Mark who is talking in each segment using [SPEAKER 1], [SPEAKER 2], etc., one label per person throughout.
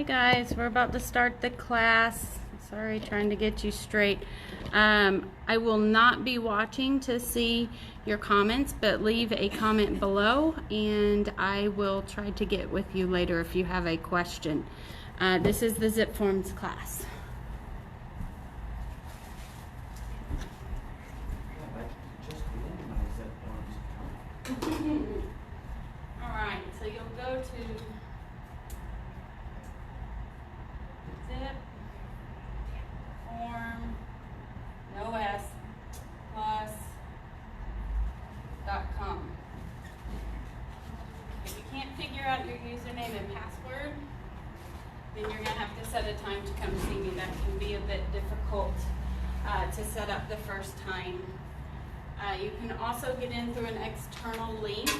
[SPEAKER 1] Hey guys, we're about to start the class. Sorry, trying to get you straight. I will not be watching to see your comments, but leave a comment below and I will try to get with you later if you have a question. This is the Zipforms class. Alright, so you'll go to Zipform, no S, plus.com. If you can't figure out your username and password, then you're going to have to set a time to come see me. That can be a bit difficult to set up the first time. You can also get in through an external link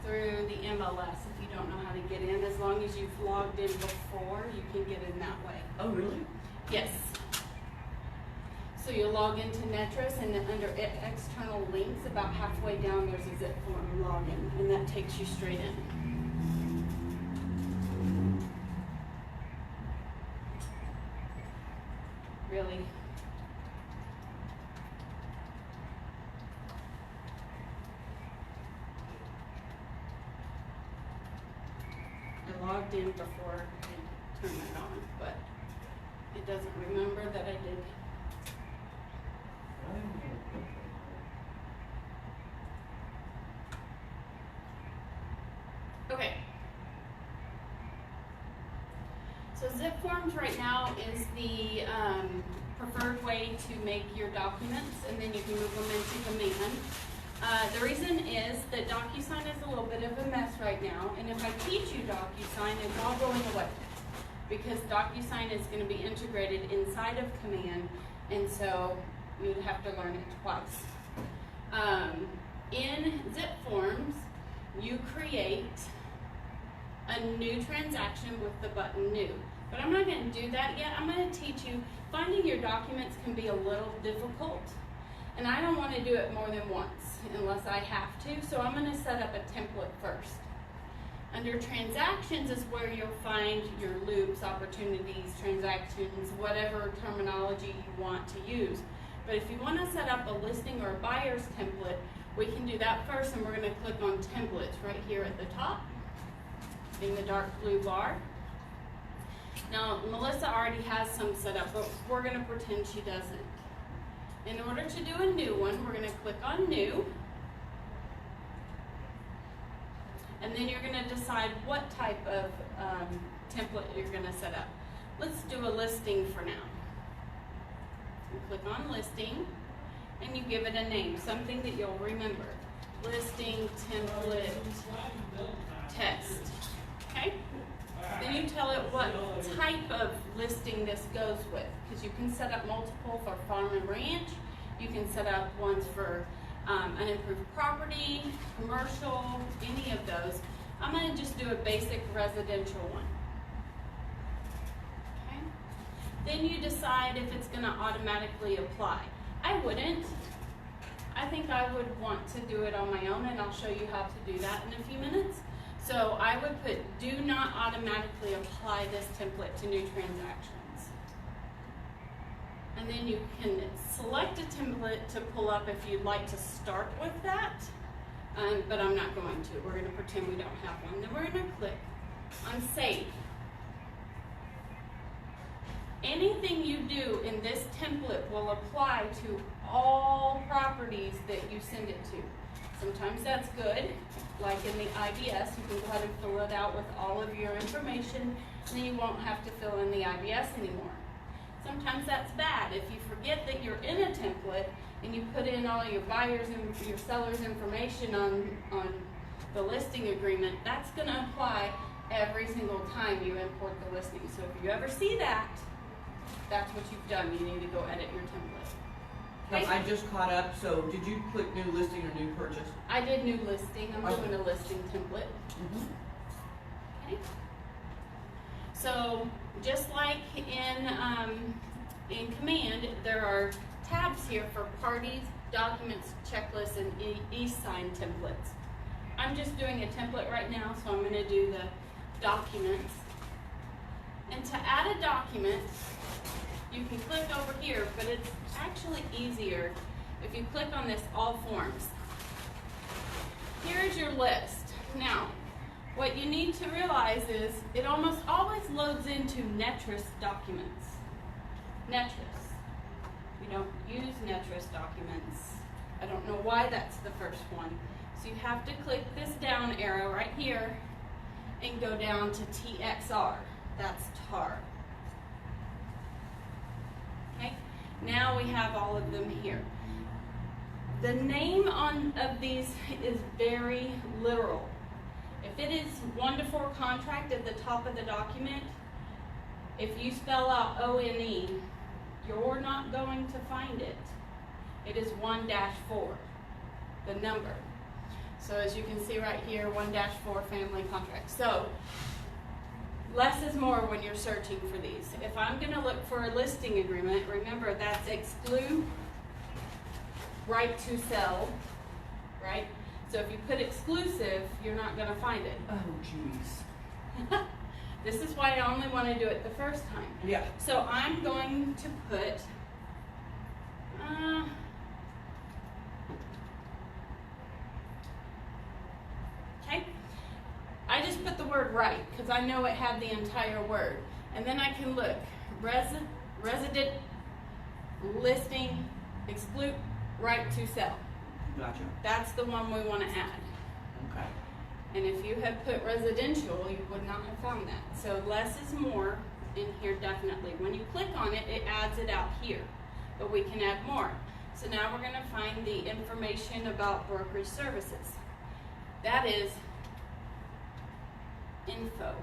[SPEAKER 1] through the MLS if you don't know how to get in. As long as you've logged in before, you can get in that way.
[SPEAKER 2] Oh, really?
[SPEAKER 1] Yes. So you'll log into Netris, and then under external links, about halfway down there's a Zipform login, and that takes you straight in. Really? I logged in before I turned it on, but it doesn't remember that I did. Okay. So Zipforms right now is the preferred way to make your documents, and then you can move them into command. The reason is that DocuSign is a little bit of a mess right now, and if I teach you DocuSign, it's all going away because DocuSign is going to be integrated inside of Command, and so you'd have to learn it twice. In Zipforms, you create a new transaction with the button New. But I'm not going to do that yet. I'm going to teach you. Finding your documents can be a little difficult, and I don't want to do it more than once unless I have to, so I'm going to set up a template first. Under transactions is where you'll find your loops, opportunities, transactions, whatever terminology you want to use. But if you want to set up a listing or a buyer's template, we can do that first, and we're going to click on templates right here at the top in the dark blue bar. Now, Melissa already has some set up, but we're going to pretend she doesn't. In order to do a new one, we're going to click on New. And then you're going to decide what type of template you're going to set up. Let's do a listing for now. You click on Listing, and you give it a name, something that you'll remember. Listing Template Test. Okay? Then you tell it what type of listing this goes with, because you can set up multiple for farm and ranch. You can set up ones for unimproved property, commercial, any of those. I'm going to just do a basic residential one. Okay? Then you decide if it's going to automatically apply. I wouldn't. I think I would want to do it on my own, and I'll show you how to do that in a few minutes. So I would put, do not automatically apply this template to new transactions. And then you can select a template to pull up if you'd like to start with that, but I'm not going to. We're going to pretend we don't have one. Then we're going to click on Save. Anything you do in this template will apply to all properties that you send it to. Sometimes that's good, like in the IABS, you can go ahead and fill it out with all of your information, and then you won't have to fill in the IABS anymore. Sometimes that's bad. If you forget that you're in a template and you put in all your buyers and your sellers' information on the listing agreement, that's going to apply every single time you import the listing. So if you ever see that, that's what you've done. You need to go edit your template. Okay.
[SPEAKER 2] I just caught up, so did you click new listing or new purchase?
[SPEAKER 1] I did new listing. I'm doing a listing template. Okay. So just like in Command, there are tabs here for parties, documents, checklists, and e-sign templates. I'm just doing a template right now, so I'm going to do the documents. And to add a document, you can click over here, but it's actually easier if you click on this All Forms. Here's your list. Now, what you need to realize is it almost always loads into Netris documents. Netris. We don't use Netris documents. I don't know why that's the first one. So you have to click this down arrow right here and go down to TXR. That's TAR. Okay? Now we have all of them here. The name of these is very literal. If it is 1-4 contract at the top of the document, if you spell out O-N-E, you're not going to find it. It is 1-4, the number. So as you can see right here, 1-4 family contract. So less is more when you're searching for these. If I'm going to look for a listing agreement, remember that's exclude right to sell, right? So if you put exclusive, you're not going to find it.
[SPEAKER 2] Oh, jeez.
[SPEAKER 1] This is why I only want to do it the first time.
[SPEAKER 2] Yeah.
[SPEAKER 1] So I'm going to put, okay, I just put the word right because I know it had the entire word. And then I can look, resident listing, exclude right to sell.
[SPEAKER 2] Gotcha.
[SPEAKER 1] That's the one we want to add.
[SPEAKER 2] Okay.
[SPEAKER 1] And if you had put residential, you would not have found that. So less is more in here definitely. When you click on it, it adds it out here. But we can add more. So now we're going to find the information about brokerage services. That is info.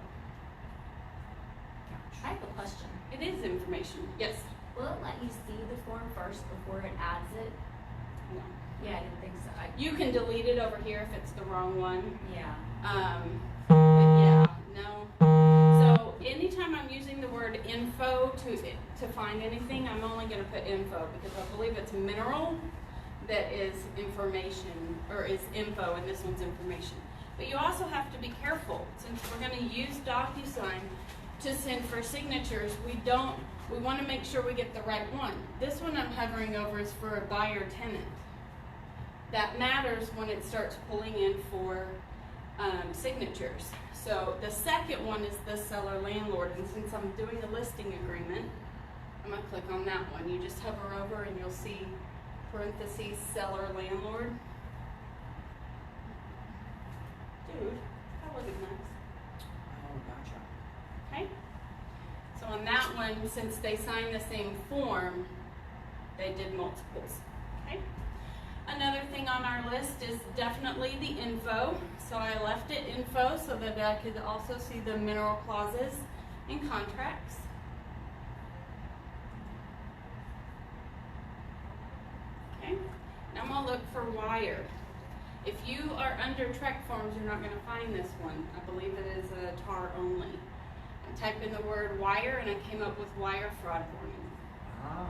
[SPEAKER 3] I have a question.
[SPEAKER 1] It is information. Yes?
[SPEAKER 3] Will it let you see the form first before it adds it?
[SPEAKER 1] No.
[SPEAKER 3] Yeah, I didn't think so.
[SPEAKER 1] You can delete it over here if it's the wrong one.
[SPEAKER 3] Yeah.
[SPEAKER 1] But yeah, no. So anytime I'm using the word info to find anything, I'm only going to put info because I believe it's mineral that is information, or is info, and this one's information. But you also have to be careful since we're going to use DocuSign to send for signatures. We want to make sure we get the right one. This one I'm hovering over is for a buyer tenant. That matters when it starts pulling in for signatures. So the second one is the seller landlord, and since I'm doing a listing agreement, I'm going to click on that one. You just hover over and you'll see parentheses seller landlord. Dude, that wasn't nice.
[SPEAKER 2] Oh, gotcha.
[SPEAKER 1] Okay? So on that one, since they signed the same form, they did multiples. Okay? Another thing on our list is definitely the info. So I left it info so that I could also see the mineral clauses and contracts. Okay? Now I'm going to look for wire. If you are under Trek Forms, you're not going to find this one. I believe it is a TAR only. I typed in the word wire and I came up with wire fraud warning.
[SPEAKER 2] Ah.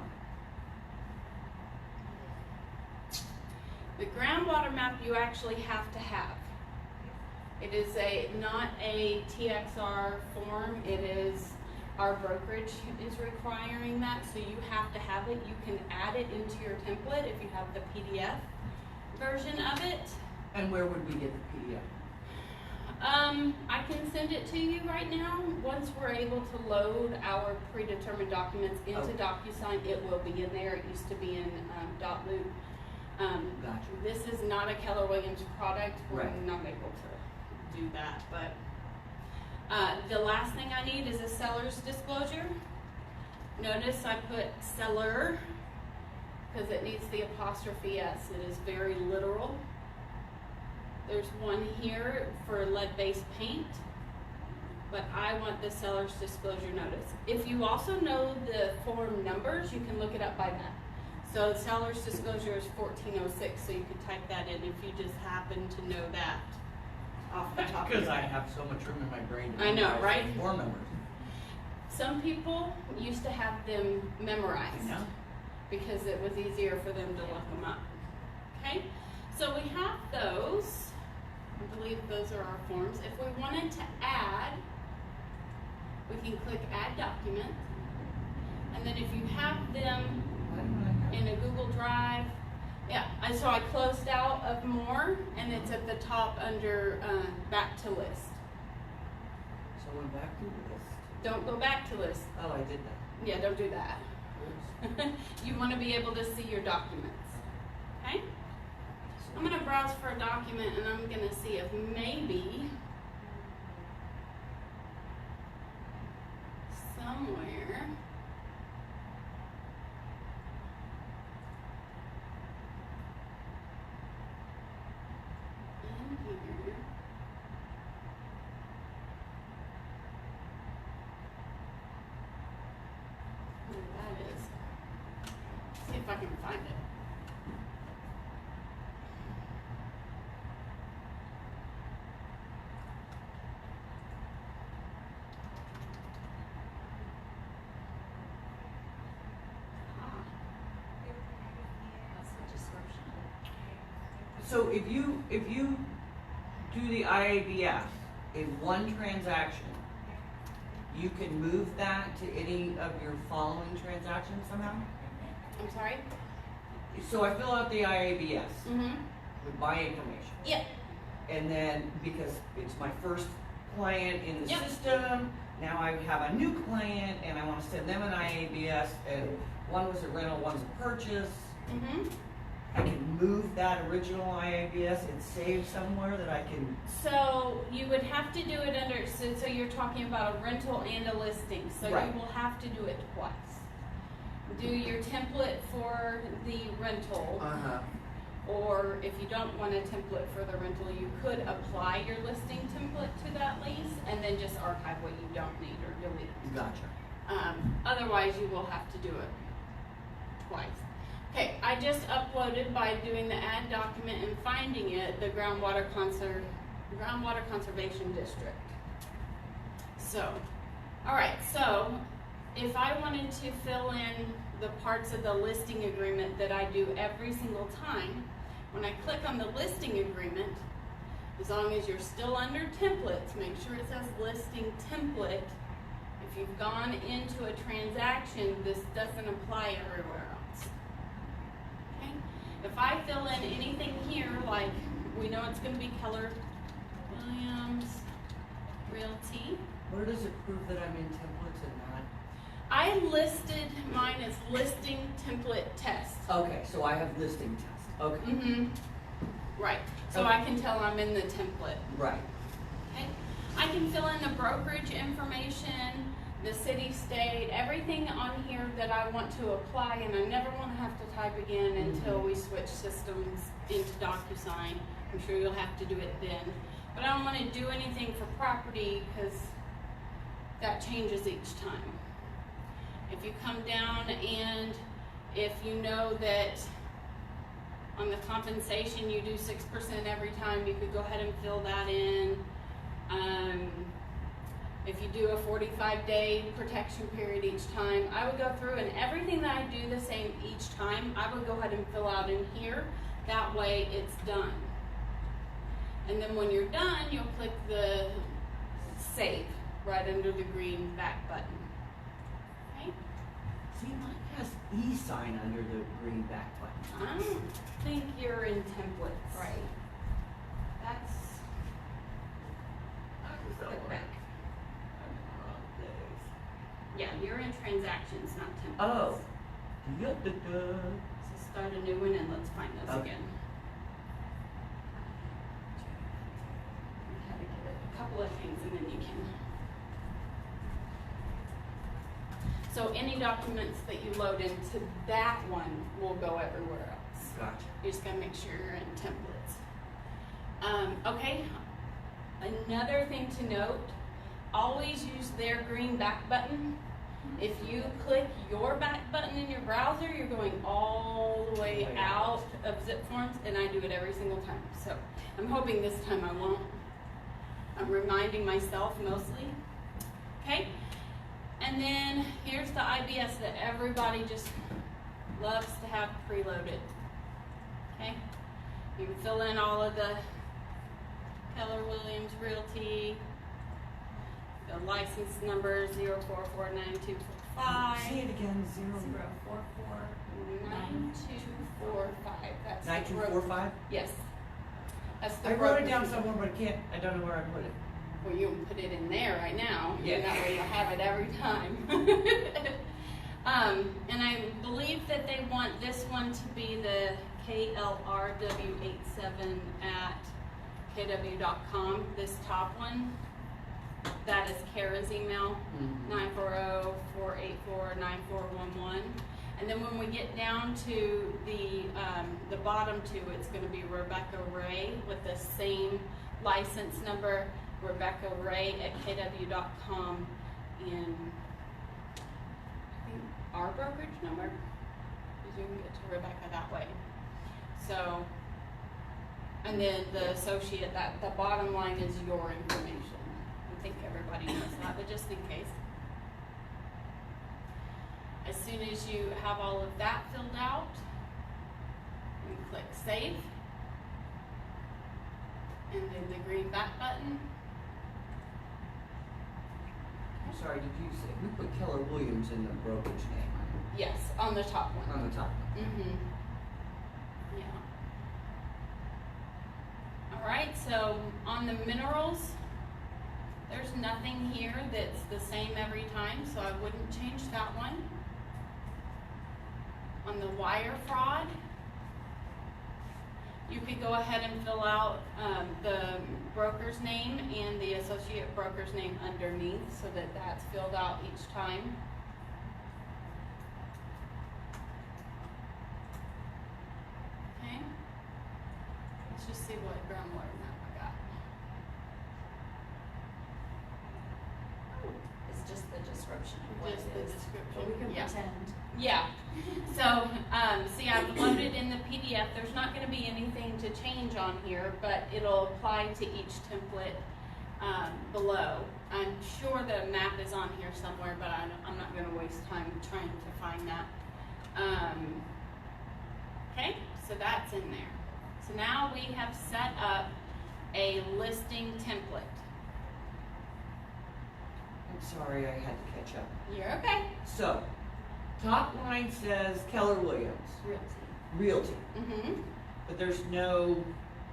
[SPEAKER 1] The groundwater map you actually have to have. It is not a TXR form. It is our brokerage is requiring that, so you have to have it. You can add it into your template if you have the PDF version of it.
[SPEAKER 2] And where would we get the PDF?
[SPEAKER 1] I can send it to you right now. Once we're able to load our predetermined documents into DocuSign, it will be in there. It used to be in .loop.
[SPEAKER 2] Gotcha.
[SPEAKER 1] This is not a Keller Williams product. We're
[SPEAKER 2] Right.
[SPEAKER 1] not able to do that. But the last thing I need is a seller's disclosure. Notice I put seller because it needs the apostrophe S. It is very literal. There's one here for lead-based paint, but I want the seller's disclosure notice. If you also know the form numbers, you can look it up by that. So seller's disclosure is 1406, so you could type that in if you just happen to know that off the top of
[SPEAKER 2] Because
[SPEAKER 1] your
[SPEAKER 2] I
[SPEAKER 1] head.
[SPEAKER 2] have so much room in my brain to
[SPEAKER 1] I know,
[SPEAKER 2] memorize
[SPEAKER 1] right?
[SPEAKER 2] those form numbers.
[SPEAKER 1] Some people used to have them memorized
[SPEAKER 2] I know.
[SPEAKER 1] because it was easier for them to look them up. Okay, so we have those. I believe those are our forms. If we wanted to add we can click Add Document. And then if you have them
[SPEAKER 2] Why don't I have?
[SPEAKER 1] in a Google Drive, yeah, and so I closed out of More, and it's at the top under Back to List.
[SPEAKER 2] So I went back to the list.
[SPEAKER 1] Don't go back to List.
[SPEAKER 2] Oh, I did that.
[SPEAKER 1] Yeah, don't do that.
[SPEAKER 2] Oops.
[SPEAKER 1] You want to be able to see your documents. Okay? I'm going to browse for a document, and I'm going to see if maybe somewhere in here. Where that is. See if I can find it. Ah,
[SPEAKER 3] That's the description.
[SPEAKER 2] So if you do the IABS in one transaction, you can move that to any of your following transactions somehow?
[SPEAKER 1] I'm sorry?
[SPEAKER 2] So I fill out the IABS
[SPEAKER 1] Mm-hmm.
[SPEAKER 2] with my information.
[SPEAKER 1] Yeah.
[SPEAKER 2] And then, because it's my first client in the
[SPEAKER 1] Yep.
[SPEAKER 2] system, now I have a new client and I wanna send them an IABS, and one was a rental, one's a purchase.
[SPEAKER 1] Mm-hmm.
[SPEAKER 2] I can move that original IABS and save somewhere that I can,
[SPEAKER 1] So you would have to do it under, so you're talking about a rental and a listing, so
[SPEAKER 2] Right.
[SPEAKER 1] you will have to do it twice. Do your template for the rental, or if you don't want a template for the rental, you could apply your listing template to that lease and then just archive what you don't need or delete.
[SPEAKER 2] gotcha.
[SPEAKER 1] Otherwise, you will have to do it twice. Okay, I just uploaded by doing the add document and finding it, the Groundwater Conservation District. So, alright, so if I wanted to fill in the parts of the listing agreement that I do every single time, when I click on the listing agreement, as long as you're still under templates, make sure it says listing template. If you've gone into a transaction, this doesn't apply everywhere else. Okay? If I fill in anything here, like we know it's going to be Keller Williams Realty.
[SPEAKER 2] Where does it prove that I'm in templates and not?
[SPEAKER 1] I listed mine as listing template test.
[SPEAKER 2] Okay, so I have listing test, okay,
[SPEAKER 1] Mm-hmm. Right. So
[SPEAKER 2] Okay.
[SPEAKER 1] I can tell I'm in the template.
[SPEAKER 2] right.
[SPEAKER 1] Okay. I can fill in the brokerage information, the city, state, everything on here that I want to apply, and I never want to have to type again until we switch systems into DocuSign. I'm sure you'll have to do it then. But I don't want to do anything for property because that changes each time. If you come down and if you know that on the compensation you do 6% every time, you could go ahead and fill that in. If you do a 45-day protection period each time, I would go through and everything that I do the same each time, I would go ahead and fill out in here. That way it's done. And then when you're done, you'll click the save right under the green back button. Okay?
[SPEAKER 2] See, mine has e-sign under the green back button.
[SPEAKER 1] I don't think you're in templates.
[SPEAKER 3] Right.
[SPEAKER 1] That's click back. Yeah, you're in transactions, not templates.
[SPEAKER 2] Oh. Da-da-da.
[SPEAKER 1] So start a new one and let's find those
[SPEAKER 2] Okay.
[SPEAKER 1] again. We had to get a couple of things and then you can. So any documents that you load into that one will go everywhere else.
[SPEAKER 2] Gotcha.
[SPEAKER 1] You just gotta make sure you're in templates. Okay, another thing to note, always use their green back button. If you click your back button in your browser, you're going all the way out of Zipforms, and I do it every single time. So I'm hoping this time I won't. I'm reminding myself mostly. Okay, and then here's the IBS that everybody just loves to have preloaded. Okay, you can fill in all of the Keller Williams Realty, the license number 0449245.
[SPEAKER 2] Say it again,
[SPEAKER 1] 9245. That's the
[SPEAKER 2] 9245?
[SPEAKER 1] Yes. That's the
[SPEAKER 2] I wrote it
[SPEAKER 1] broker's
[SPEAKER 2] down
[SPEAKER 1] number.
[SPEAKER 2] somewhere, but I don't know where I put it.
[SPEAKER 1] Well, you can put it in there right now.
[SPEAKER 2] Yeah.
[SPEAKER 1] And that way you'll have it every time. And I believe that they want this one to be the KLRW87 at kw.com. This top one, that is Kara's email, 940-484-9411. And then when we get down to the bottom two, it's going to be Rebecca Ray with the same license number, Rebecca Ray at kw.com in, I think, our brokerage number, because you can get to Rebecca that way. So, and then the associate, that the bottom line is your information. I think everybody knows that, but just in case. As soon as you have all of that filled out, you click Save, and then the green back button.
[SPEAKER 2] I'm sorry, did you say, we put Keller Williams in the brokerage name
[SPEAKER 1] Yes, on the top one.
[SPEAKER 2] on the top?
[SPEAKER 1] Mm-hmm. Yeah. All right, so on the minerals, there's nothing here that's the same every time, so I wouldn't change that one. On the wire fraud, you could go ahead and fill out the broker's name and the associate broker's name underneath so that that's filled out each time. Okay, let's just see what groundwater map I got.
[SPEAKER 3] It's just the description of what
[SPEAKER 1] Just
[SPEAKER 3] it
[SPEAKER 1] the
[SPEAKER 3] is.
[SPEAKER 1] description.
[SPEAKER 3] But we can
[SPEAKER 1] Yeah.
[SPEAKER 3] pretend.
[SPEAKER 1] Yeah, so, see, I've loaded in the PDF, there's not gonna be anything to change on here, but it'll apply to each template, below. I'm sure the map is on here somewhere, but I'm not gonna waste time trying to find that. Okay, so that's in there. So now we have set up a listing template.
[SPEAKER 2] I'm sorry, I had to catch up.
[SPEAKER 1] You're okay.
[SPEAKER 2] So, top line says Keller Williams, Realty,
[SPEAKER 1] Mm-hmm.
[SPEAKER 2] but there's no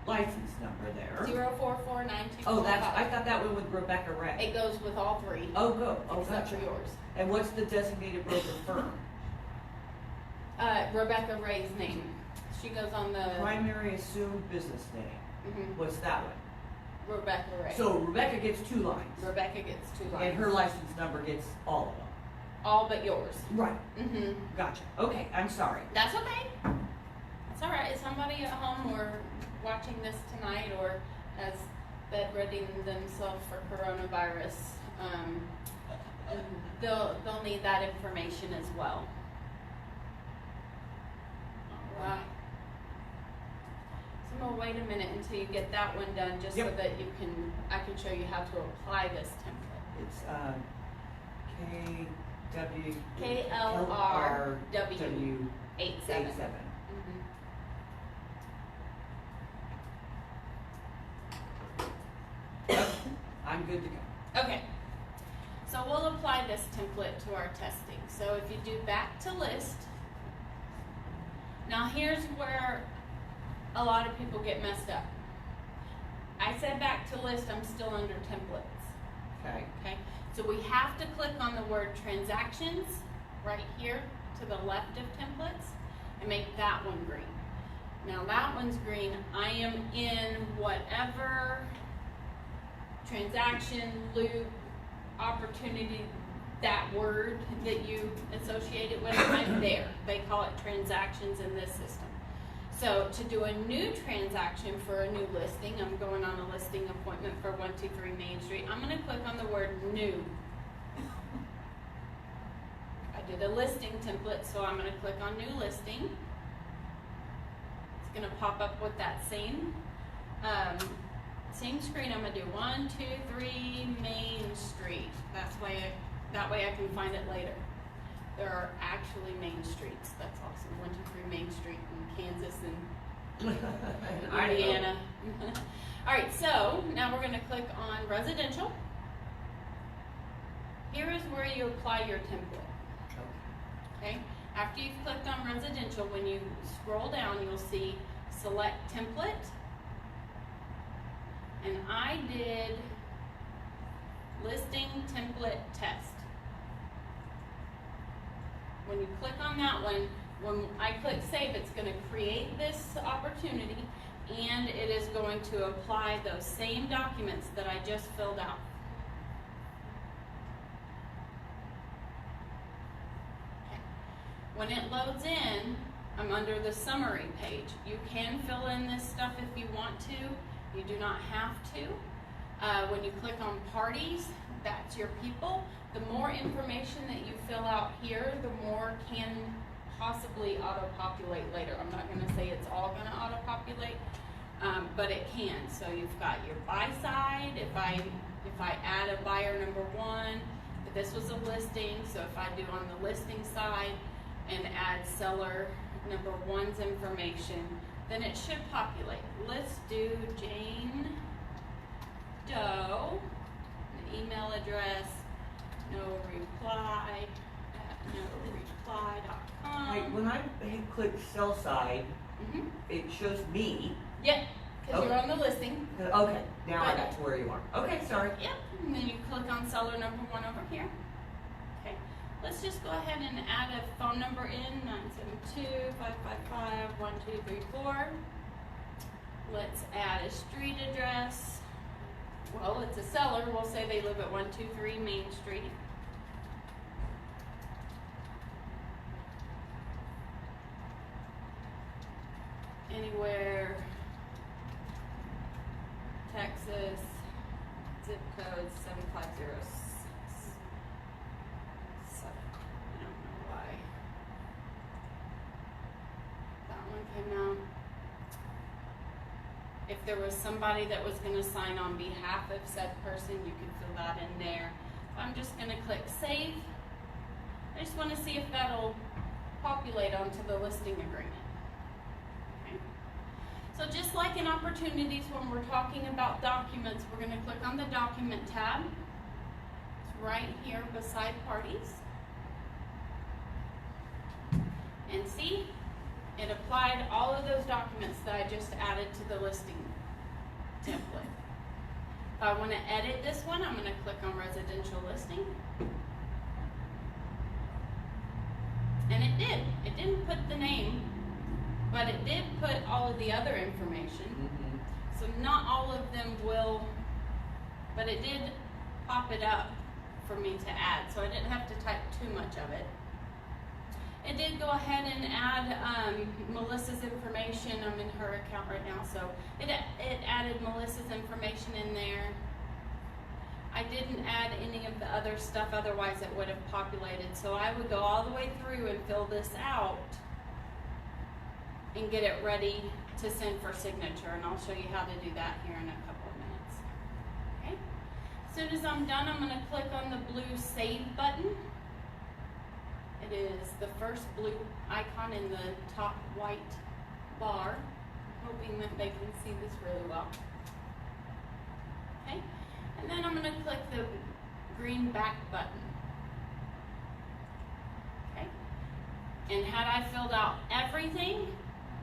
[SPEAKER 2] license number there.
[SPEAKER 1] 0449245.
[SPEAKER 2] Oh, I thought that went with Rebecca Ray.
[SPEAKER 1] It goes with all three.
[SPEAKER 2] Oh, go. Oh,
[SPEAKER 1] Except
[SPEAKER 2] gotcha.
[SPEAKER 1] for yours.
[SPEAKER 2] And what's the designated broker firm?
[SPEAKER 1] Rebecca Ray's name. She goes on the
[SPEAKER 2] Primary assumed business name.
[SPEAKER 1] Mhm.
[SPEAKER 2] What's that one?
[SPEAKER 1] Rebecca Ray.
[SPEAKER 2] So Rebecca gets 2 lines.
[SPEAKER 1] Rebecca gets 2 lines.
[SPEAKER 2] And her license number gets all of them.
[SPEAKER 1] all but yours.
[SPEAKER 2] Right.
[SPEAKER 1] Mm-hmm.
[SPEAKER 2] Gotcha. Okay, I'm sorry.
[SPEAKER 1] That's okay. It's all right. Is somebody at home or watching this tonight or has bedridden themselves for coronavirus? They'll need that information as well. All right. So I'm gonna wait a minute until you get that one done, just so
[SPEAKER 2] Yep.
[SPEAKER 1] that I can show you how to apply this template.
[SPEAKER 2] It's KLRW
[SPEAKER 1] KLRW 87.
[SPEAKER 2] 87.
[SPEAKER 1] Mhm.
[SPEAKER 2] I'm good to go.
[SPEAKER 1] Okay, so we'll apply this template to our testing. So if you do back to list, now here's where a lot of people get messed up. I said back to list, I'm still under templates,
[SPEAKER 2] Okay.
[SPEAKER 1] okay? So we have to click on the word transactions right here to the left of templates and make that one green. Now that one's green. I am in whatever transaction, loop, opportunity, that word that you associate it with, I'm there. They call it transactions in this system. So to do a new transaction for a new listing, I'm going on a listing appointment for 123 Main Street. I'm going to click on the word new. I did a listing template, so I'm going to click on new listing. It's going to pop up with that same screen. I'm going to do 123 Main Street. That way I can find it later. There are actually main streets. That's awesome. 123 Main Street in Kansas and Indiana. All right, so now we're going to click on residential. Here is where you apply your template. Okay? After you've clicked on residential, when you scroll down, you'll see select template. And I did listing template test. When you click on that one, when I click save, it's going to create this opportunity, and it is going to apply those same documents that I just filled out. Okay. When it loads in, I'm under the summary page. You can fill in this stuff if you want to. You do not have to. When you click on parties, that's your people. The more information that you fill out here, the more can possibly auto-populate later. I'm not going to say it's all going to auto-populate, but it can. So you've got your buy side. If I add a buyer number 1, but this was a listing, so if I do on the listing side and add seller number 1's information, then it should populate. Let's do Jane Doe, the email address, no reply at noreply.com.
[SPEAKER 2] Like when I click sell side, it shows me.
[SPEAKER 1] Yep, because you're on the listing.
[SPEAKER 2] Okay, now I got to where you are. Okay, sorry.
[SPEAKER 1] Yep, and then you click on seller number 1 over here. Okay, let's just go ahead and add a phone number in, 972-555-1234. Let's add a street address. Well, it's a seller. We'll say they live at 123 Main Street. Anywhere, Texas, zip code 75067. I don't know why that one came out. If there was somebody that was going to sign on behalf of said person, you can fill that in there. I'm just going to click save. I just want to see if that'll populate onto the listing agreement. Okay. So just like in opportunities when we're talking about documents, we're going to click on the document tab. It's right here beside parties. And see? It applied all of those documents that I just added to the listing template. If I want to edit this one, I'm going to click on residential listing. And it did. It didn't put the name, but it did put all of the other information. So not all of them will, but it did pop it up for me to add. So I didn't have to type too much of it. It did go ahead and add Melissa's information. I'm in her account right now, so it added Melissa's information in there. I didn't add any of the other stuff, otherwise it would have populated. So I would go all the way through and fill this out and get it ready to send for signature, and I'll show you how to do that here in a couple of minutes. Okay. As soon as I'm done, I'm going to click on the blue Save button. It is the first blue icon in the top white bar. I'm hoping that they can see this really well. Okay, and then I'm going to click the green back button. Okay, and had I filled out everything,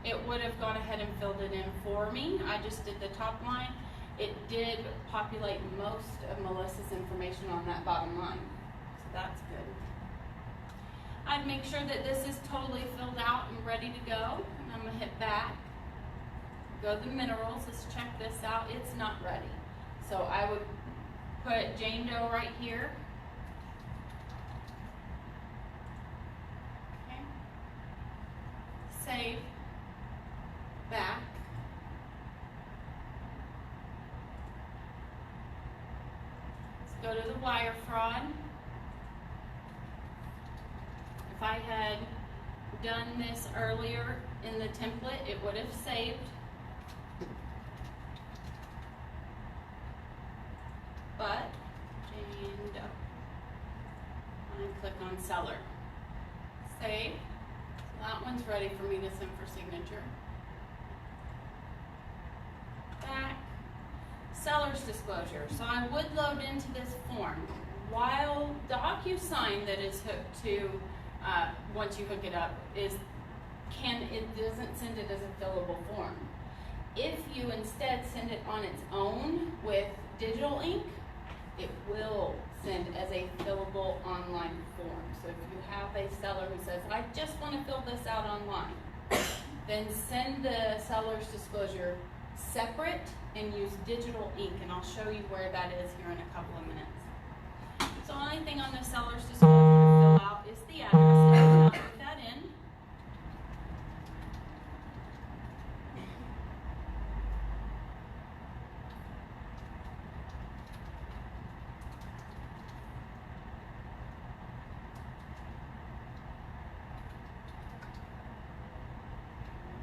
[SPEAKER 1] it would have gone ahead and filled it in for me. I just did the top line. It did populate most of Melissa's information on that bottom line, so that's good. I'd make sure that this is totally filled out and ready to go. And I'm going to hit back. Go to the minerals. Let's check this out. It's not ready. So I would put Jane Doe right here. Okay. Save. Back. Let's go to the wire fraud. If I had done this earlier in the template, it would have saved. But, Jane Doe. And click on seller. Save. That one's ready for me to send for signature. Back. Seller's disclosure. So I would load into this form. while DocuSign that is hooked to, once you hook it up, it doesn't send it as a fillable form. If you instead send it on its own with digital ink, it will send as a fillable online form. So if you have a seller who says, I just want to fill this out online, then send the seller's disclosure separate and use digital ink, and I'll show you where that is here in a couple of minutes. So the only thing on the seller's disclosure to fill out is the address, and I'll put that in.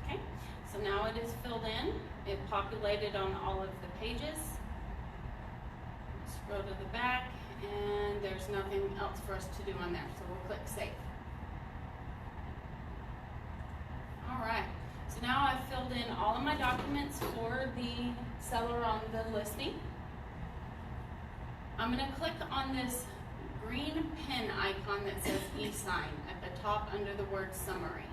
[SPEAKER 1] Okay, so now it is filled in. It populated on all of the pages. Scroll to the back, and there's nothing else for us to do on there, so we'll click Save. Alright, so now I've filled in all of my documents for the seller on the listing. I'm going to click on this green pen icon that says e-sign at the top under the word Summary.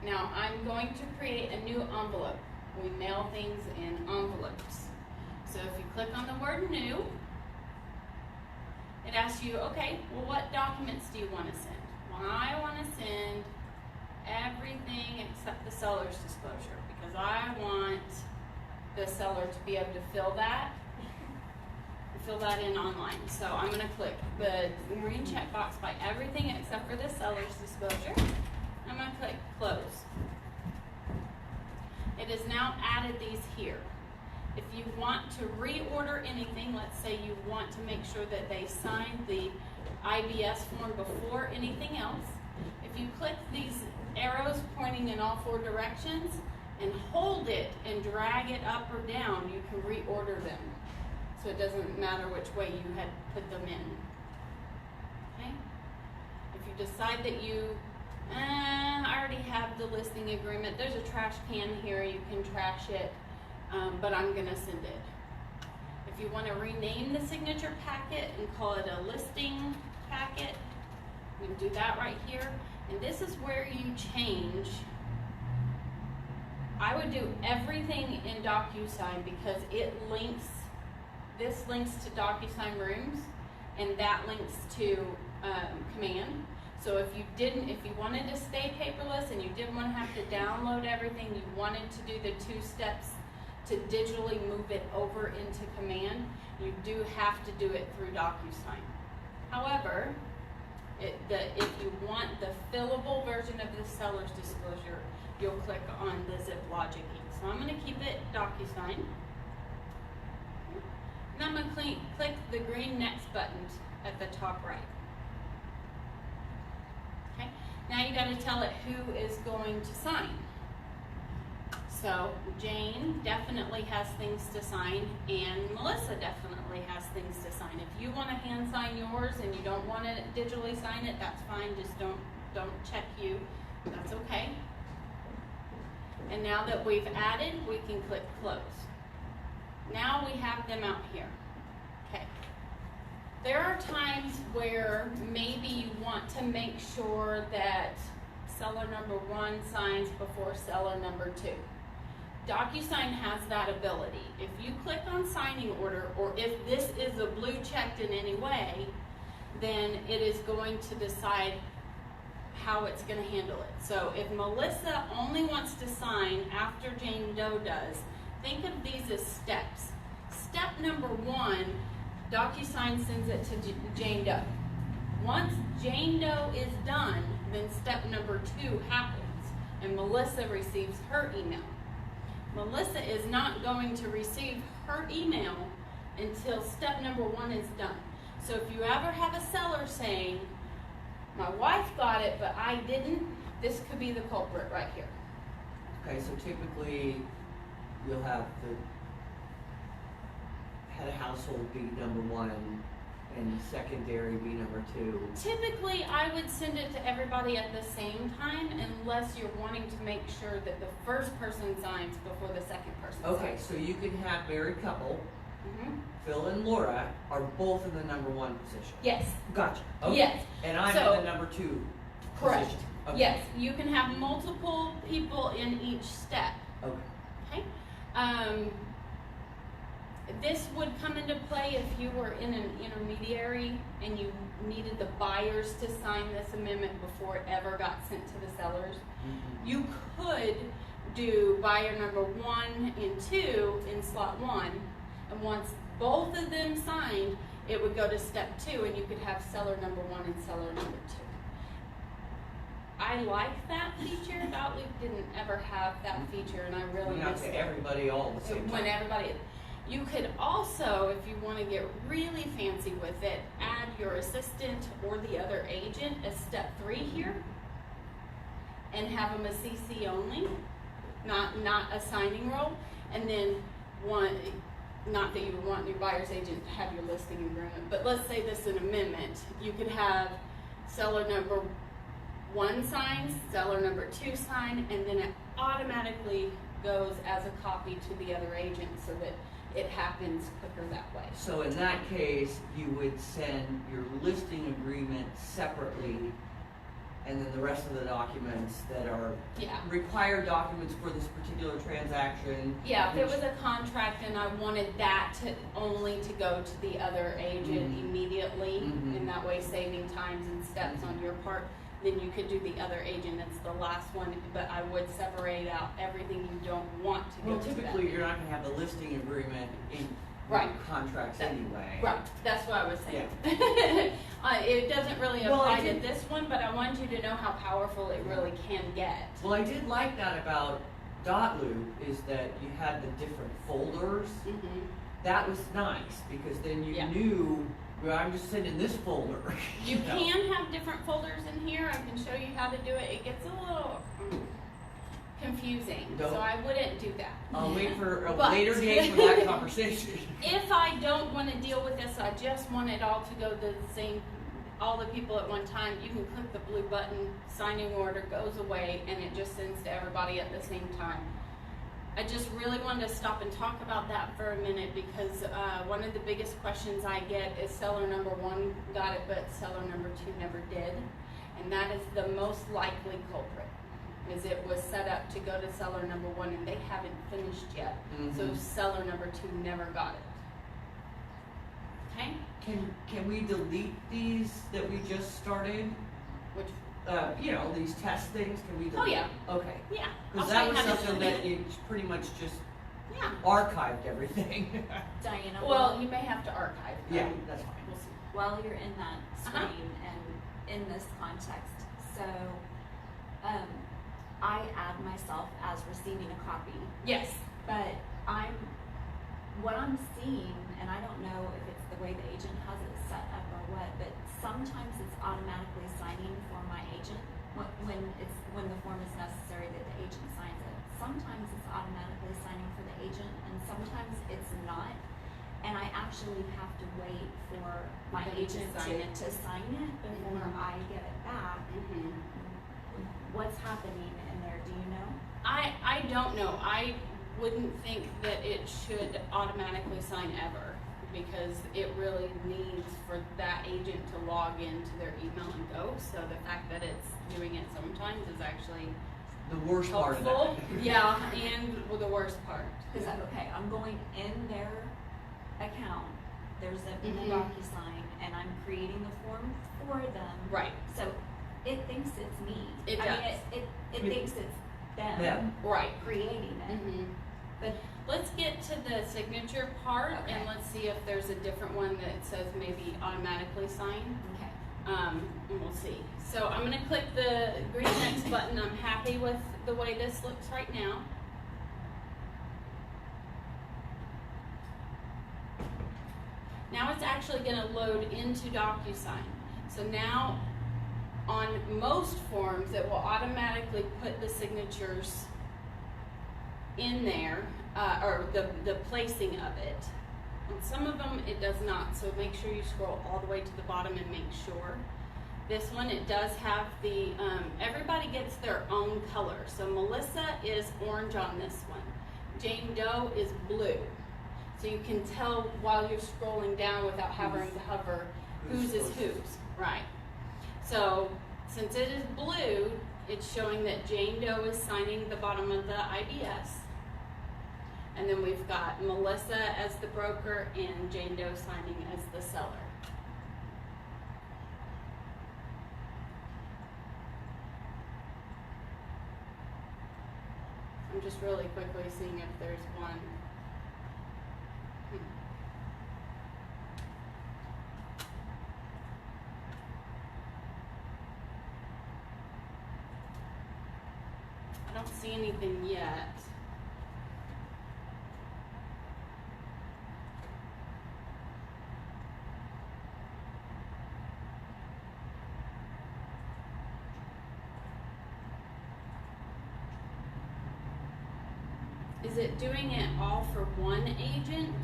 [SPEAKER 1] Now I'm going to create a new envelope. We mail things in envelopes. So if you click on the word New, it asks you, okay, well, what documents do you want to send? Well, I want to send everything except the seller's disclosure, because I want the seller to be able to fill that in online. So I'm going to click the green checkbox by everything except for the seller's disclosure. I'm going to click Close. It has now added these here. If you want to reorder anything, let's say you want to make sure that they signed the IABS form before anything else, if you click these arrows pointing in all four directions and hold it and drag it up or down, you can reorder them. So it doesn't matter which way you had put them in. Okay? If you decide that you I already have the listing agreement. There's a trash can here. You can trash it, but I'm going to send it. If you want to rename the signature packet and call it a listing packet, you can do that right here. And this is where you change. I would do everything in DocuSign because this links to DocuSign Rooms, and that links to Command. So if you wanted to stay paperless and you didn't want to have to download everything, you wanted to do the 2 steps to digitally move it over into Command, you do have to do it through DocuSign. However, if you want the fillable version of the seller's disclosure, you'll click on the ZipLogic ink. So I'm going to keep it DocuSign. And I'm going to click the green Next button at the top right. Okay. Now you got to tell it who is going to sign. So Jane definitely has things to sign, and Melissa definitely has things to sign. If you want to hand sign yours and you don't want to digitally sign it, that's fine. Just don't check you. That's okay. And now that we've added, we can click Close. Now we have them out here. Okay. There are times where maybe you want to make sure that seller number 1 signs before seller number 2. DocuSign has that ability. If you click on signing order, or if this is a blue checked in any way, then it is going to decide how it's going to handle it. So if Melissa only wants to sign after Jane Doe does, think of these as steps. Step number 1, DocuSign sends it to Jane Doe. Once Jane Doe is done, then step number 2 happens, and Melissa receives her email. Melissa is not going to receive her email until step number 1 is done. So if you ever have a seller saying, my wife got it, but I didn't, this could be the culprit right here.
[SPEAKER 2] Okay, so typically you'll have the head of household be number 1, and secondary be number 2.
[SPEAKER 1] Typically, I would send it to everybody at the same time unless you're wanting to make sure that the first person signs before the second person
[SPEAKER 2] Okay,
[SPEAKER 1] signs.
[SPEAKER 2] so you can have married couple,
[SPEAKER 1] Mhm.
[SPEAKER 2] Phil and Laura are both in the number 1 position.
[SPEAKER 1] Yes.
[SPEAKER 2] Gotcha. Okay.
[SPEAKER 1] Yes.
[SPEAKER 2] And I'm
[SPEAKER 1] So-
[SPEAKER 2] in the number 2
[SPEAKER 1] Correct.
[SPEAKER 2] position. Okay.
[SPEAKER 1] Yes, you can have multiple people in each step.
[SPEAKER 2] Okay.
[SPEAKER 1] Okay. This would come into play if you were in an intermediary and you needed the buyers to sign this amendment before it ever got sent to the sellers.
[SPEAKER 2] Mhm.
[SPEAKER 1] You could do buyer number 1 and 2 in slot 1, and once both of them signed, it would go to step 2, and you could have seller number 1 and seller number 2. I like that feature. Dotloop didn't ever have that feature, and I really
[SPEAKER 2] Not
[SPEAKER 1] miss
[SPEAKER 2] to
[SPEAKER 1] it.
[SPEAKER 2] everybody all at the
[SPEAKER 1] So
[SPEAKER 2] same
[SPEAKER 1] when
[SPEAKER 2] time.
[SPEAKER 1] everybody, you could also, if you want to get really fancy with it, add your assistant or the other agent as step 3 here, and have them a CC only, not a signing role, and then one. Not that you would want your buyer's agent to have your listing agreement, but let's say this is an amendment. You could have seller number 1 signs, seller number 2 sign, and then it automatically goes as a copy to the other agent so that it happens quicker that way.
[SPEAKER 2] So in that case, you would send your listing agreement separately, and then the rest of the documents that are
[SPEAKER 1] Yeah.
[SPEAKER 2] required documents for this particular transaction.
[SPEAKER 1] Yeah, if it was a contract and I wanted that to only to go to the other agent
[SPEAKER 2] Mhm.
[SPEAKER 1] immediately,
[SPEAKER 2] Mhm.
[SPEAKER 1] and that way saving times and steps on your part, then you could do the other agent. It's the last one, but I would separate out everything you don't want to go
[SPEAKER 2] Well,
[SPEAKER 1] to that.
[SPEAKER 2] typically, you're not gonna have the listing agreement in
[SPEAKER 1] Right.
[SPEAKER 2] contracts
[SPEAKER 1] That-
[SPEAKER 2] anyway.
[SPEAKER 1] Right, that's what I was saying. It doesn't really
[SPEAKER 2] Well, I
[SPEAKER 1] apply to
[SPEAKER 2] did-
[SPEAKER 1] this one, but I want you to know how powerful it really can get.
[SPEAKER 2] Well, I did like that about Dotloop, is that you had the different folders.
[SPEAKER 1] Mhm.
[SPEAKER 2] That was nice, because then you
[SPEAKER 1] Yeah.
[SPEAKER 2] knew, well, I'm just sending this folder.
[SPEAKER 1] You
[SPEAKER 2] know?
[SPEAKER 1] can have different folders in here. I can show you how to do it. It gets a little confusing, so
[SPEAKER 2] Don't.
[SPEAKER 1] I wouldn't do that.
[SPEAKER 2] I'll wait for a
[SPEAKER 1] But-
[SPEAKER 2] later date for that conversation.
[SPEAKER 1] If I don't want to deal with this, I just want it all to go to the same, all the people at one time, you can click the blue button, signing order goes away, and it just sends to everybody at the same time. I just really wanted to stop and talk about that for a minute because one of the biggest questions I get is seller number 1 got it, but seller number 2 never did. And that is the most likely culprit, is it was set up to go to seller number 1 and they haven't finished yet. So
[SPEAKER 2] Mhm.
[SPEAKER 1] seller number 2 never got it. Okay?
[SPEAKER 2] Can we delete these that we just started?
[SPEAKER 1] Which,
[SPEAKER 2] These test things, can we delete?
[SPEAKER 1] Oh, yeah.
[SPEAKER 2] Okay.
[SPEAKER 1] yeah.
[SPEAKER 2] Because
[SPEAKER 1] I'll
[SPEAKER 2] that
[SPEAKER 1] show
[SPEAKER 2] was
[SPEAKER 1] you how to
[SPEAKER 2] something
[SPEAKER 1] delete
[SPEAKER 2] that
[SPEAKER 1] it.
[SPEAKER 2] you pretty much just
[SPEAKER 1] Yeah.
[SPEAKER 2] archived everything.
[SPEAKER 3] Diana,
[SPEAKER 1] Well, you may have to archive.
[SPEAKER 2] Yeah, that's fine.
[SPEAKER 1] We'll see.
[SPEAKER 3] while you're in that
[SPEAKER 1] Uh-huh.
[SPEAKER 3] screen and in this context, so I add myself as receiving a copy,
[SPEAKER 1] Yes.
[SPEAKER 3] but what I'm seeing, and I don't know if it's the way the agent has it set up or what, but sometimes it's automatically signing for my agent when the form is necessary that the agent signs it. Sometimes it's automatically signing for the agent, and sometimes it's not. And I actually have to wait for my
[SPEAKER 1] For you to
[SPEAKER 3] agent
[SPEAKER 1] sign it.
[SPEAKER 3] to sign it before
[SPEAKER 1] Mhm.
[SPEAKER 3] I get it back.
[SPEAKER 1] Mm-hmm.
[SPEAKER 3] What's happening in there? Do you know?
[SPEAKER 1] I don't know. I wouldn't think that it should automatically sign ever because it really needs for that agent to log into their email and go. So the fact that it's doing it sometimes is actually
[SPEAKER 2] The worst part of
[SPEAKER 1] helpful.
[SPEAKER 2] that.
[SPEAKER 1] Yeah, and the worst part.
[SPEAKER 3] Because okay, I'm going in their account. There's a
[SPEAKER 1] Mhm.
[SPEAKER 3] DocuSign, and I'm creating the form for them.
[SPEAKER 1] Right.
[SPEAKER 3] So it thinks it's me.
[SPEAKER 1] It
[SPEAKER 3] I mean,
[SPEAKER 1] does.
[SPEAKER 3] it thinks it's them
[SPEAKER 2] Them.
[SPEAKER 1] Right.
[SPEAKER 3] creating it.
[SPEAKER 1] Mm-hmm.
[SPEAKER 3] But
[SPEAKER 1] Let's get to the signature part
[SPEAKER 3] Okay.
[SPEAKER 1] and let's see if there's a different one that says maybe automatically sign.
[SPEAKER 3] okay.
[SPEAKER 1] And we'll see. So I'm gonna click the green next button. I'm happy with the way this looks right now. Now it's actually gonna load into DocuSign. So now on most forms, it will automatically put the signatures in there, or the placing of it. On some of them, it does not, so make sure you scroll all the way to the bottom and make sure. This one, it does have the, everybody gets their own color. So Melissa is orange on this one. Jane Doe is blue. So you can tell while you're scrolling down without having to hover whose is whose, right? So since it is blue, it's showing that Jane Doe is signing the bottom of the IBS. And then we've got Melissa as the broker and Jane Doe signing as the seller. I'm just really quickly seeing if there's one. I don't see anything yet. Is it doing it all for one agent,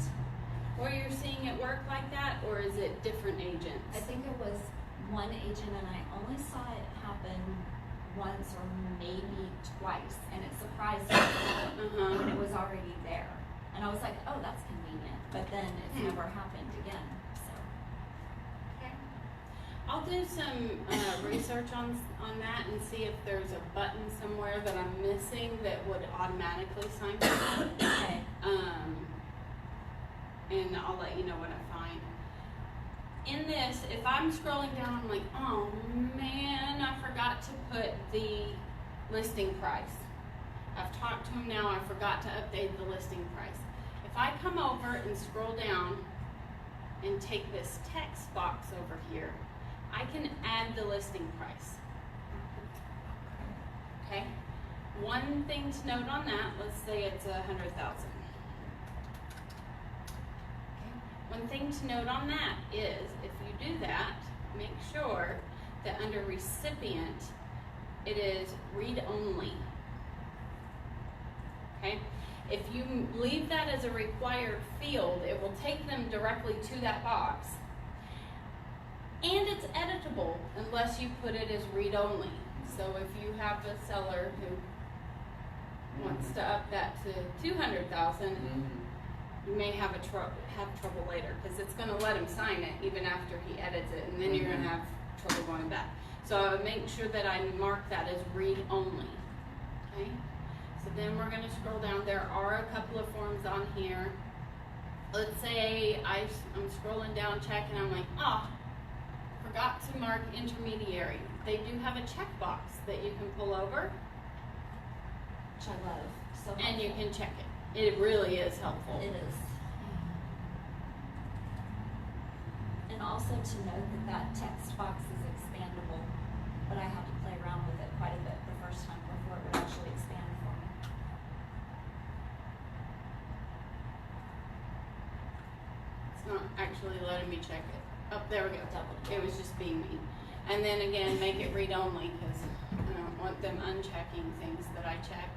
[SPEAKER 1] or you're seeing it work like that, or is it different agents?
[SPEAKER 3] I think it was one agent, and I only saw it happen once or maybe twice, and it surprised me when it was already there. And I was like, oh, that's convenient, but then it's never happened again, so.
[SPEAKER 1] Okay. I'll do some research on that and see if there's a button somewhere that I'm missing that would automatically sign for it.
[SPEAKER 3] Okay.
[SPEAKER 1] And I'll let you know what I find. In this, if I'm scrolling down, I'm like, oh man, I forgot to put the listing price. I've talked to him now, I forgot to update the listing price. If I come over and scroll down and take this text box over here, I can add the listing price. Okay? One thing to note on that, let's say it's 100,000. One thing to note on that is, if you do that, make sure that under recipient, it is read only. Okay? If you leave that as a required field, it will take them directly to that box. And it's editable unless you put it as read only. So if you have a seller who wants to up that to 200,000, you may have trouble later, because it's going to let him sign it even after he edits it, and then you're going to have trouble going back. So I would make sure that I mark that as read only. Okay. So then we're going to scroll down. There are a couple of forms on here. Let's say I'm scrolling down checking. I'm like, forgot to mark intermediary. They do have a checkbox that you can pull over,
[SPEAKER 3] Which I love. So
[SPEAKER 1] and you
[SPEAKER 3] helpful.
[SPEAKER 1] can check it. It really is helpful.
[SPEAKER 3] It is. And also to note that that text box is expandable, but I had to play around with it quite a bit the first time before it would actually expand for me.
[SPEAKER 1] It's not actually letting me check it. Oh, there we go.
[SPEAKER 3] Double
[SPEAKER 1] It was just being mean. And then again, make it read only, because I don't want them unchecking things that I checked.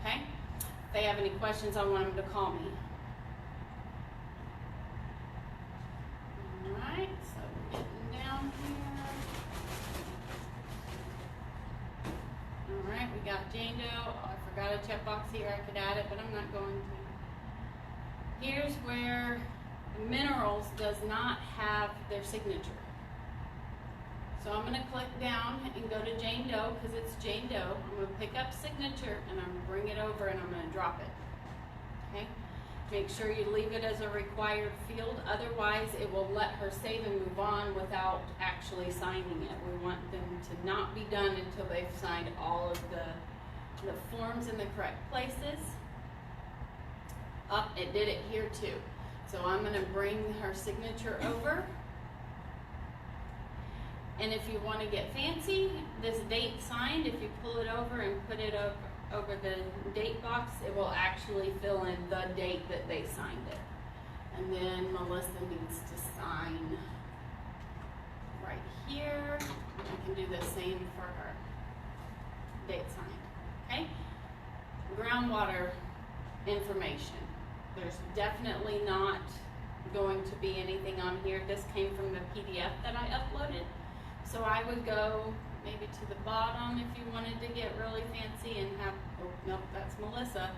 [SPEAKER 1] Okay? If they have any questions, I want them to call me. Alright, so we're getting down here. Alright, we got Jane Doe. Oh, I forgot a checkbox here. I could add it, but I'm not going to. Here's where Minerals does not have their signature. So I'm going to click down and go to Jane Doe, because it's Jane Doe. I'm going to pick up signature and I'm going to bring it over and I'm going to drop it. Okay? Make sure you leave it as a required field, otherwise it will let her save and move on without actually signing it. We want them to not be done until they've signed all of the forms in the correct places. It did it here too. So I'm going to bring her signature over. And if you want to get fancy, this date signed, if you pull it over and put it over the date box, it will actually fill in the date that they signed it. And then Melissa needs to sign right here. I can do the same for her. Date signed. Okay? Groundwater information. There's definitely not going to be anything on here. This came from the PDF that I uploaded. So I would go maybe to the bottom if you wanted to get really fancy and have, oh, nope, that's Melissa.